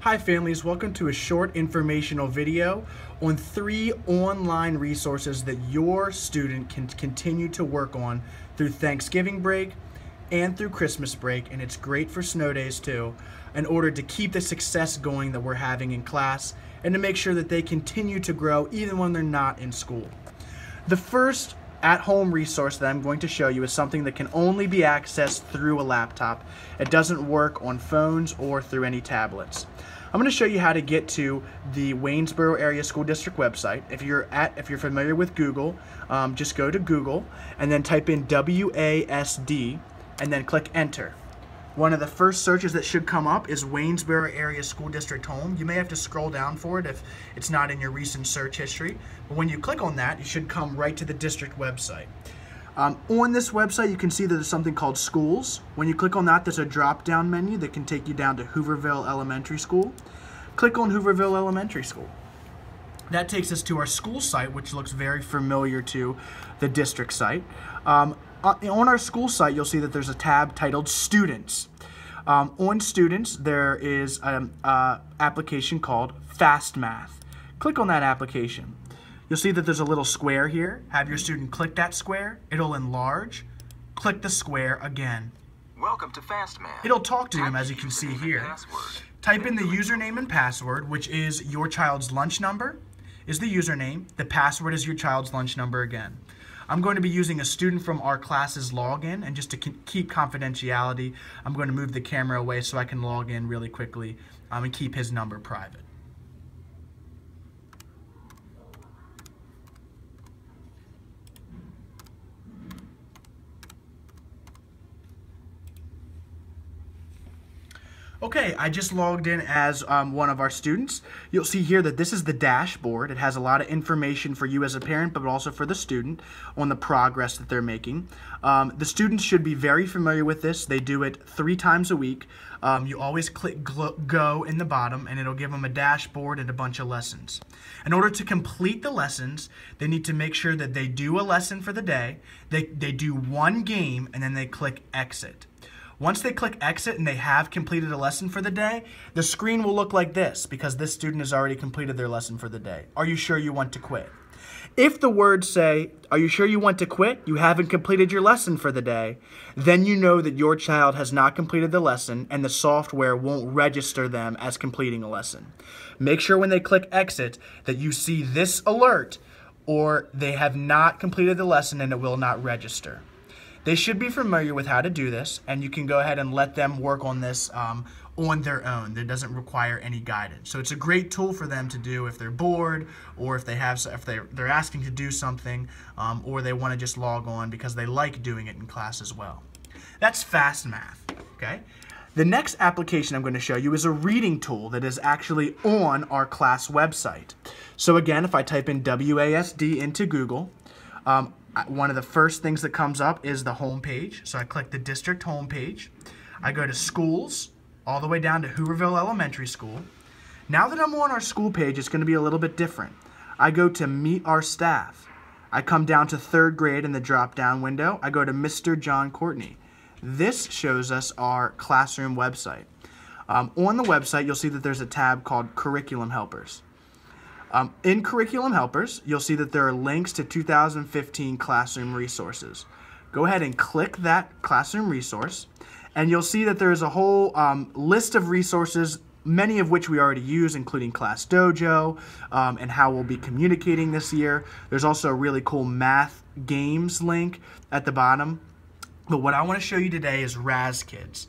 Hi families, welcome to a short informational video on 3 online resources that your student can continue to work on through Thanksgiving break and through Christmas break, and it's great for snow days too, in order to keep the success going that we're having in class and to make sure that they continue to grow even when they're not in school. The first at-home resource that I'm going to show you is something that can only be accessed through a laptop. It doesn't work on phones or through any tablets. I'm going to show you how to get to the Waynesboro Area School District website. If you're familiar with Google, just go to Google and then type in WASD and then click enter. One of the first searches that should come up is Waynesboro Area School District Home. You may have to scroll down for it if it's not in your recent search history. But when you click on that, you should come right to the district website. On this website, you can see that there's something called Schools. When you click on that, there's a drop-down menu that can take you down to Hooverville Elementary School. Click on Hooverville Elementary School. That takes us to our school site, which looks very familiar to the district site. On our school site, you'll see that there's a tab titled Students. On Students, there is an application called Fast Math. Click on that application. You'll see that there's a little square here. Have your student click that square. It'll enlarge. Click the square again. Welcome to Fast Math. It'll talk to him, as you can see here. Type in the username and password, which is your child's lunch number, is the username. The password is your child's lunch number again. I'm going to be using a student from our class's login, and just to keep confidentiality, I'm going to move the camera away so I can log in really quickly and keep his number private. Okay, I just logged in as one of our students. You'll see here that this is the dashboard. It has a lot of information for you as a parent, but also for the student on the progress that they're making. The students should be very familiar with this. They do it 3 times a week. You always click go in the bottom, and it'll give them a dashboard and a bunch of lessons. In order to complete the lessons, they need to make sure that they do a lesson for the day, they do 1 game, and then they click exit. Once they click exit and they have completed a lesson for the day, the screen will look like this because this student has already completed their lesson for the day. Are you sure you want to quit? If the words say, are you sure you want to quit? You haven't completed your lesson for the day, then you know that your child has not completed the lesson and the software won't register them as completing a lesson. Make sure when they click exit that you see this alert or they have not completed the lesson and it will not register. They should be familiar with how to do this, and you can go ahead and let them work on this on their own. It doesn't require any guidance. So it's a great tool for them to do if they're bored, or if they're asking to do something, or they want to just log on because they like doing it in class as well. That's Fast Math. Okay. The next application I'm going to show you is a reading tool that is actually on our class website. So again, if I type in WASD into Google, one of the first things that comes up is the home page. So I click the district home page. I go to schools, all the way down to Hooverville Elementary School. Now that I'm on our school page, it's going to be a little bit different. I go to meet our staff. I come down to 3rd grade in the drop-down window. I go to Mr. John Courtney. This shows us our classroom website. On the website, you'll see that there's a tab called Curriculum Helpers. In Curriculum Helpers, you'll see that there are links to 2015 classroom resources. Go ahead and click that classroom resource, and you'll see that there's a whole list of resources, many of which we already use, including Class Dojo and how we'll be communicating this year. There's also a really cool math games link at the bottom. But what I want to show you today is Raz Kids.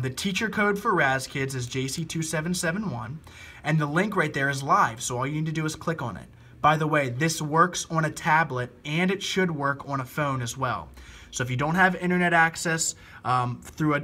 The teacher code for Raz Kids is JC2771, and the link right there is live, so all you need to do is click on it. By the way, this works on a tablet, and it should work on a phone as well. So if you don't have internet access through a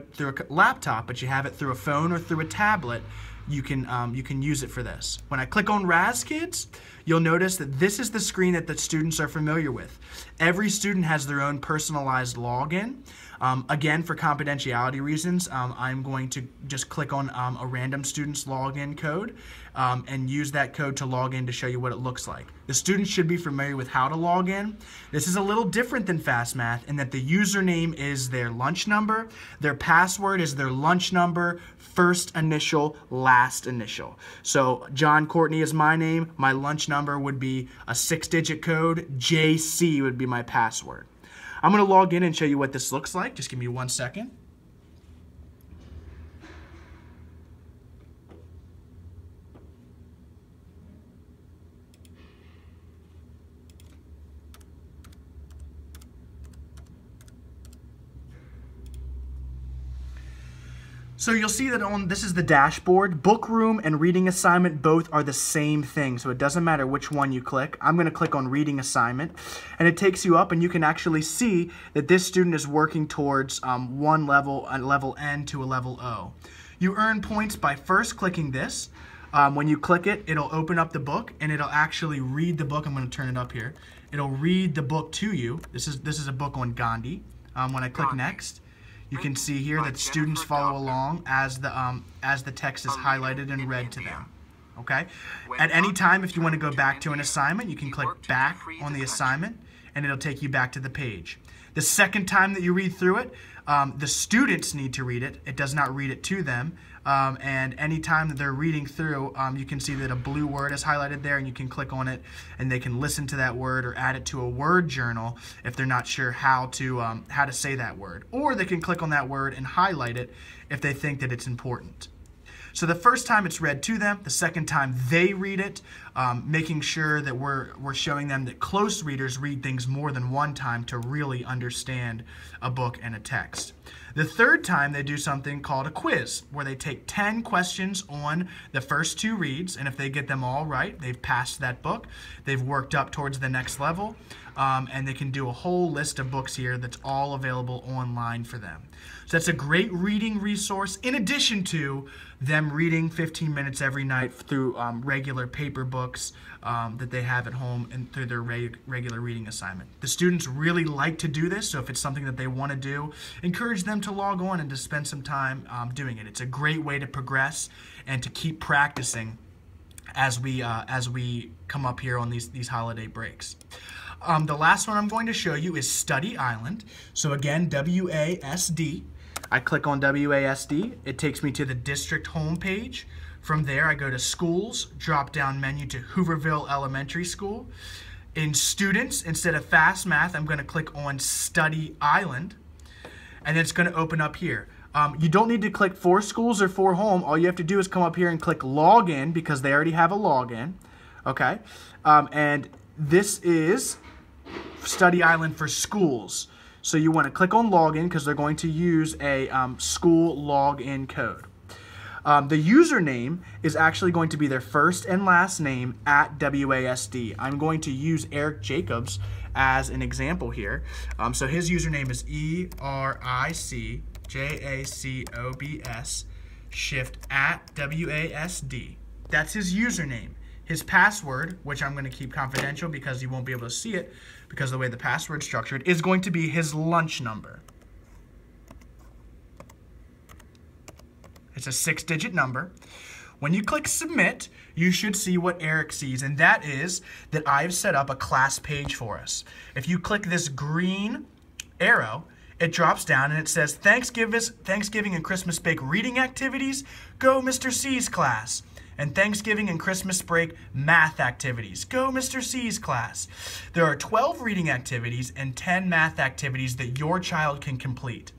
laptop, but you have it through a phone or through a tablet, you can use it for this. When I click on Raz Kids, you'll notice that this is the screen that the students are familiar with. Every student has their own personalized login. Again, for confidentiality reasons, I'm going to just click on a random student's login code and use that code to log in to show you what it looks like. The students should be familiar with how to log in. This is a little different than Fast Math in that the username is their lunch number. number. Their password is their lunch number, first initial, last initial. So John Courtney is my name. My lunch number would be a 6-digit code. JC would be my password. I'm going to log in and show you what this looks like. Just give me 1 second. So you'll see that this is the dashboard. Book room and reading assignment both are the same thing, so it doesn't matter which one you click. I'm going to click on reading assignment, and it takes you up, and you can actually see that this student is working towards one level, a level N to a level O. You earn points by first clicking this. When you click it, it'll open up the book, and it'll actually read the book. I'm going to turn it up here. It'll read the book to you. This is a book on Gandhi. When I click next, you can see here that students follow along as the text is highlighted and read to them. Okay? At any time, if you want to go back to an assignment, you can click back on the assignment, and it'll take you back to the page. The second time that you read through it, the students need to read it. It does not read it to them. And any time that they're reading through, you can see that a blue word is highlighted there, and you can click on it, and they can listen to that word or add it to a word journal if they're not sure how to say that word. Or they can click on that word and highlight it if they think that it's important. So the first time it's read to them, the second time they read it, making sure that we're showing them that close readers read things more than one time to really understand a book and a text. The third time they do something called a quiz, where they take 10 questions on the first 2 reads, and if they get them all right, they've passed that book, they've worked up towards the next level, and they can do a whole list of books here that's all available online for them. So that's a great reading resource, in addition to them reading 15 minutes every night through regular paper books that they have at home and through their regular reading assignment. The students really like to do this, so if it's something that they want to do, encourage them to log on and to spend some time doing it. It's a great way to progress and to keep practicing as we come up here on these holiday breaks. The last one I'm going to show you is Study Island. So again, WASD. I click on WASD. It takes me to the district homepage. From there, I go to Schools, drop-down menu to Hooverville Elementary School. In Students, instead of Fast Math, I'm going to click on Study Island, and it's going to open up here. You don't need to click for schools or for home. All you have to do is come up here and click Login, because they already have a login. Okay? And this is Study Island for schools. So you want to click on Login because they're going to use a school login code. The username is actually going to be their first and last name at WASD. I'm going to use Eric Jacobs as an example here. So his username is ERICJACOBS shift at WASD. That's his username. His password, which I'm going to keep confidential because you won't be able to see it because of the way the password's structured, is going to be his lunch number. It's a 6-digit number. When you click Submit, you should see what Eric sees, and that is that I've set up a class page for us. If you click this green arrow, it drops down and it says, Thanksgiving and Christmas break reading activities, go Mr. C's class. And Thanksgiving and Christmas break math activities. Go Mr. C's class. There are 12 reading activities and 10 math activities that your child can complete.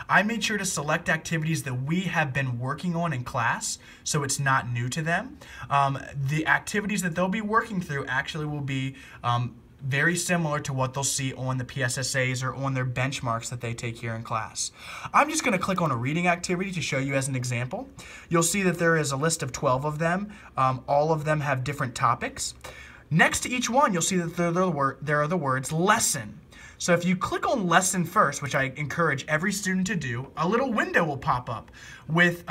I made sure to select activities that we have been working on in class, so it's not new to them. The activities that they'll be working through actually will be very similar to what they'll see on the PSSAs or on their benchmarks that they take here in class. I'm just going to click on a reading activity to show you as an example. You'll see that there is a list of 12 of them. All of them have different topics. Next to each one, you'll see that there are the words lesson. So if you click on lesson first, which I encourage every student to do, a little window will pop up with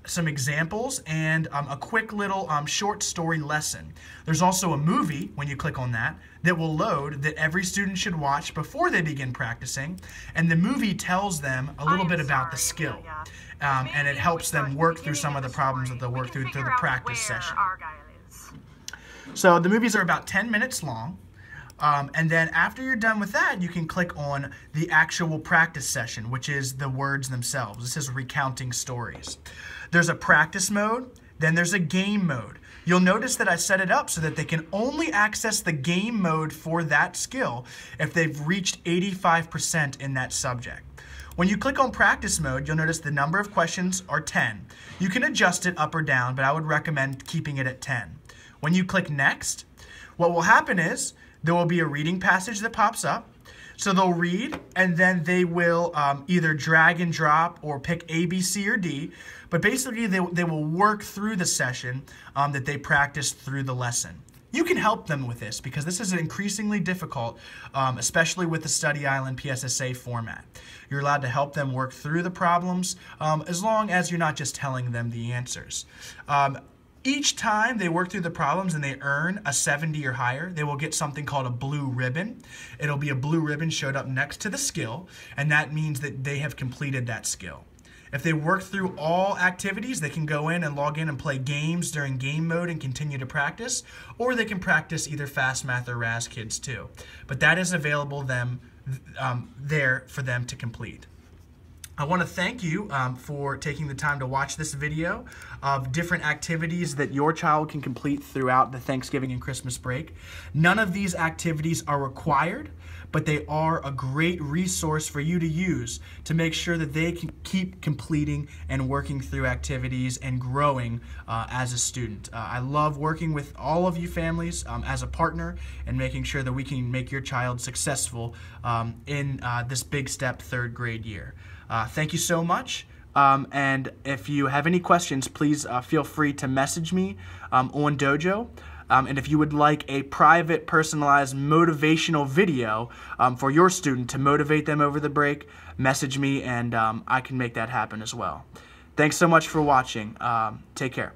some examples and a quick little short story lesson. There's also a movie, when you click on that will load that every student should watch before they begin practicing. And the movie tells them a little bit about the skill. And it helps them work through some of the problems that they'll work through the practice session. So the movies are about 10 minutes long. And then after you're done with that, you can click on the actual practice session, which is the words themselves. This is recounting stories. There's a practice mode, then there's a game mode. You'll notice that I set it up so that they can only access the game mode for that skill if they've reached 85% in that subject. When you click on practice mode, you'll notice the number of questions are 10. You can adjust it up or down, but I would recommend keeping it at 10. When you click next, what will happen is there will be a reading passage that pops up. So they'll read, and then they will either drag and drop or pick A, B, C, or D. But basically, they will work through the session that they practiced through the lesson. You can help them with this because this is increasingly difficult, especially with the Study Island PSSA format. You're allowed to help them work through the problems as long as you're not just telling them the answers. Each time they work through the problems and they earn a 70 or higher, they will get something called a blue ribbon. It'll be a blue ribbon showed up next to the skill, and that means that they have completed that skill. If they work through all activities, they can go in and log in and play games during game mode and continue to practice, or they can practice either Fast Math or Raz Kids too. But that is available there for them to complete. I want to thank you for taking the time to watch this video of different activities that your child can complete throughout the Thanksgiving and Christmas break. None of these activities are required, but they are a great resource for you to use to make sure that they can keep completing and working through activities and growing as a student. I love working with all of you families as a partner and making sure that we can make your child successful in this big step 3rd grade year. Thank you so much. And if you have any questions, please feel free to message me on Dojo. And if you would like a private, personalized, motivational video for your student to motivate them over the break, message me and I can make that happen as well. Thanks so much for watching. Take care.